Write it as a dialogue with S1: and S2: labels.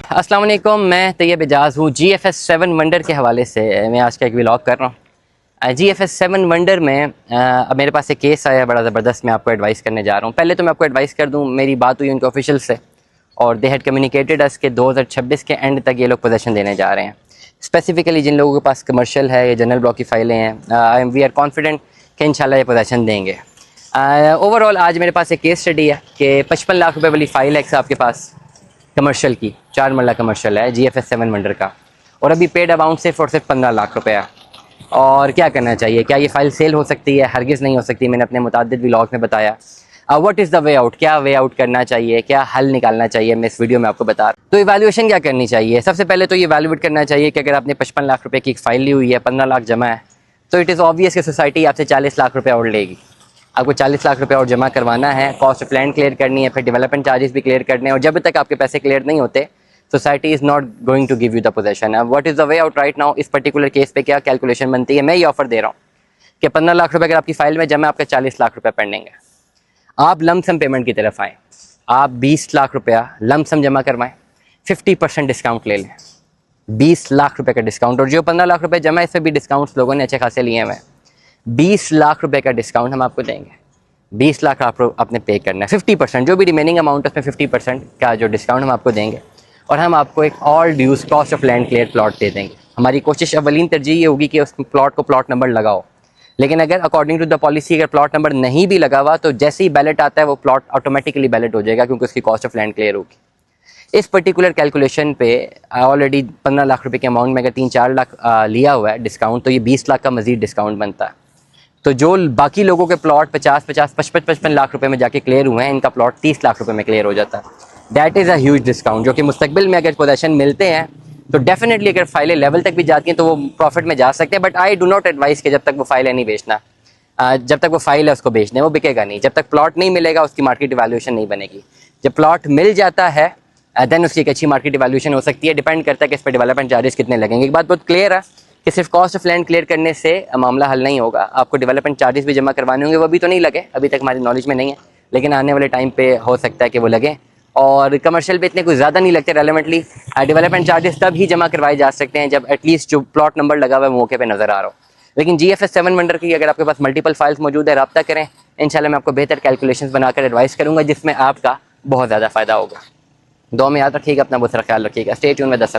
S1: अस्सलाम वालेकुम, मैं तैयब एजाज हूँ। GFS7 वंडर के हवाले से मैं आज का एक व्लॉग कर रहा हूँ। GFS7 वंडर में अब मेरे पास एक केस आया बड़ा ज़बरदस्त, मैं आपको एडवाइस करने जा रहा हूँ। पहले तो मैं आपको एडवाइस कर दूँ, मेरी बात हुई उनके ऑफिशियल से और दे हैड कम्युनिकेटेड अस के 2026 के एंड तक ये लोग पोजेसन देने जा रहे हैं। स्पेसिफिकली जिन लोगों के पास कमर्शियल है या जनरल ब्लॉक की फ़ाइलें हैं, वी आर कॉन्फिडेंट कि इंशाल्लाह ये पोजेसन देंगे। ओवरऑल आज मेरे पास एक केस स्टडी है कि 55 लाख रुपए वाली फ़ाइल है आपके पास कमर्शियल की, 4 मरला कमर्शियल है GFS7 वंडर का, और अभी पेड अमाउंट सिर्फ और सिर्फ 15 लाख रुपए है। और क्या करना चाहिए, क्या ये फ़ाइल सेल हो सकती है? हरगिज़ नहीं हो सकती। मैंने अपने मुतादिद व्लॉग में बताया। What is the way out, क्या वे आउट करना चाहिए, क्या हल निकालना चाहिए, मैं इस वीडियो में आपको बता रहा हूँ। तो इवैल्यूएशन क्या करनी चाहिए? सबसे पहले तो ये इवैल्यूएट करना चाहिए कि अगर आपने 55 लाख रुपये की एक फ़ाइल ली हुई है, 15 लाख जमा है, तो इट इज़ ऑब्वियस कि सोसाइटी आपसे 40 लाख रुपये और लेगी। आपको 40 लाख रुपए और जमा करवाना है, कॉस्ट ऑफ लैंड क्लियर करनी है, फिर डेवलपमेंट चार्जेस भी क्लियर करने हैं, और जब तक आपके पैसे क्लियर नहीं होते society is not going to give you the possession. अब what is the way out right now, इस पर्टिकुलर केस पे क्या कैलकुलेशन बनती है? मैं ये ऑफर दे रहा हूँ कि 15 लाख रुपए अगर आपकी फाइल में जमा, आपका 40 लाख रुपये पेंडिंग है, आप लमसम पेमेंट की तरफ आएँ, आप 20 लाख रुपया लमसम जमा करवाएँ, 50% डिस्काउंट ले लें, 20 लाख रुपये का डिस्काउंट। और जो 15 लाख रुपये जमा, इससे भी डिस्काउंट्स लोगों ने अच्छे खासे लिए हैं। 20 लाख रुपये का डिस्काउंट हम आपको देंगे। 20 लाख आपने पे करना है, 50% जो भी रिमेनिंग अमाउंट है उसमें 50% का जो डिस्काउंट हम आपको देंगे, और हम आपको एक all dues cost of land clear plot दे देंगे। हमारी कोशिश अवलीन तरजीह ये होगी कि उस प्लॉट को प्लॉट नंबर लगाओ, लेकिन अगर अकॉर्डिंग टू द पॉलिसी अगर प्लॉट नंबर नहीं भी लगा हुआ तो जैसे ही बैलेट आता है वो प्लॉट ऑटोमेटिकली बैलेट हो जाएगा, क्योंकि उसकी कॉस्ट ऑफ लैंड क्लियर होगी। इस पर्टिकुलर कैलकुलेशन पे ऑलरेडी 15 लाख रुपये के अमाउंट में अगर 3-4 लाख लिया हुआ है डिस्काउंट, तो ये 20 लाख का मजीद डिस्काउंट बनता है। तो जो बाकी लोगों के प्लॉट 50-50, 55-55 लाख रुपए में जाके क्लियर हुए हैं, इनका प्लॉट 30 लाख रुपए में क्लियर हो जाता है। That is a huge discount, जो कि मुस्तकबिल में अगर पोजेसन मिलते हैं तो डेफिनेटली अगर फाइलें लेवल तक भी जाती हैं तो वो प्रॉफिट में जा सकते हैं। But I do not advice कि जब तक वो फाइल है नहीं बेचना, जब तक वो फाइल है उसको बेचना है, वो बिकेगा नहीं। जब तक प्लॉट नहीं मिलेगा उसकी मार्केट वैल्यूएशन नहीं बनेगी। जब प्लॉट मिल जाता है देन उसकी एक अच्छी मार्केट वैल्यूएशन हो सकती है। डिपेंड करता है कि इस पर डेवलपमेंट चार्जेस कितने लगेंगे। एक बात बहुत क्लियर है कि सिर्फ कॉस्ट ऑफ लैंड क्लियर करने से मामला हल नहीं होगा, आपको डेवलपमेंट चार्जेस भी जमा करवाने होंगे। वो अभी तो नहीं लगे, अभी तक हमारी नॉलेज में नहीं है, लेकिन आने वाले टाइम पे हो सकता है कि वो लगे। और कमर्शियल पे इतने कुछ ज़्यादा नहीं लगते रेलेवेंटली। डेवलपमेंट चार्जेस तब ही जमा करवाए जा सकते हैं जब एटलीस्ट जो प्लॉट नंबर लगा हुआ है मौके पे नज़र आ रहा हो। लेकिन GFS7 वंडर की अगर आपके पास मल्टीपल फाइल्स मौजूद है, रब्ता करें। इंशाल्लाह मैं आपको बेहतर कैलकुलेशंस बनाकर एडवाइस करूँगा जिसमें आपका बहुत ज़्यादा फ़ायदा होगा। दुआ में याद रखिएगा, अपना बहुत सारा ख्याल रखिएगा। स्टे ट्यून में 10